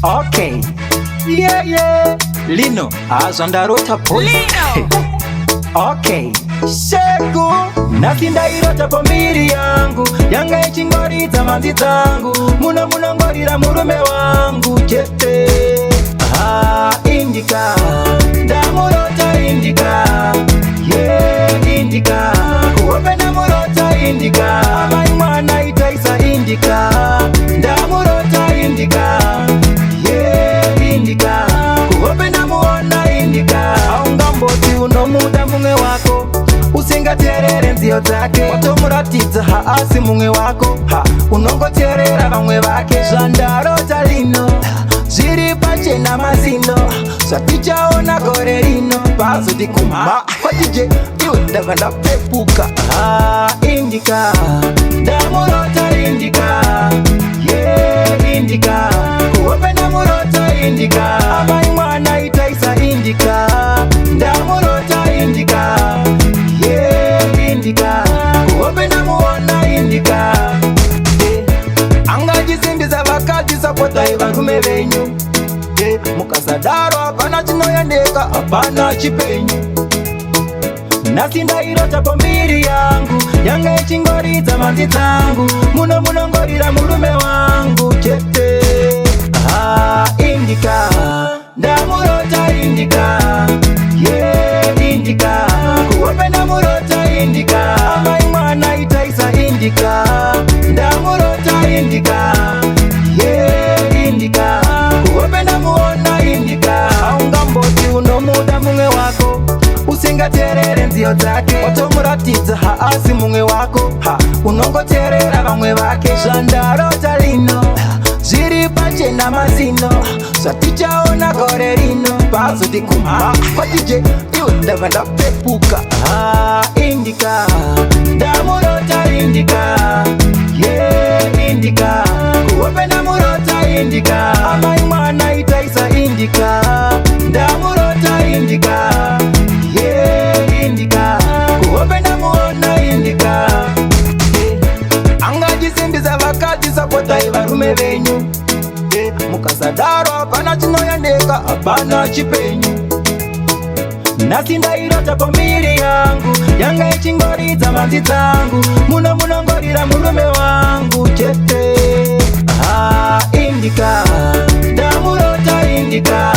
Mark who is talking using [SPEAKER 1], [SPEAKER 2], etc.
[SPEAKER 1] Okay. Yeah. Lino, azandarota pose.
[SPEAKER 2] Lino.
[SPEAKER 1] Okay. Shegu nasinda irota pomiri yangu yanga echingorita manzi zangu muna ngorira murume wangu chete. Indika ndamurota indika. Yeah, indika kuope namurota indika amai mwana itaisa indika ndamurota indika. Yeah, indika kuope namuona indika aungamboti uno muda munge wako usingaterere nzio zake watomuratidza haasi mumwe wako unongoterera vamwe vake zvandarota lino zviri pachena mazino zvatichaona gore rino pazoti kumha kwatije iwe ndabva ndapepuka. Indika ndamurota indika. Yeah, indika kuhope ndamurota indika amai mwana itaisa indika ndamurota indika. Indika kuhope namuona indika. Angajisimbisa vakadzi sapotai varume venyu. Mukasadaro hapana chinoyendeka, hapana chipenyu. Nasinda irota pomiri yangu yanga echingoridza manzi dzangu muno munongorira murume wangu chete. Indika ndamurota indika. Yeah, indika kuhope namurota indika amai mwana itaisa indika ndamurota indika. Yeah, indika kuhope namuona indika aungamboti uno muda mumwe wako usingaterere nzio dzake watomuratidza haasi mumwe wako unongoterera vamwe vake zvandarota lino zviri pachena mazino zvatichaona gore rino pazoti kumha kwatije iwe ndabva ndapepuka. Indika ndamurota indika. Yeah, indika kuhope namurota indika amai mwana itaisa indika ndamurota indika. Yeah, indika kuhope namuona indika. Angajisimbisa vakadzi sapotai varume venyu. Mukasadaro hapana chinoyendeka, hapana chipenyu. Nasinda irota pomiri yangu yanga echingoridza manzi dzangu muno munongorira murume wangu chete. Indika ndamurota indika.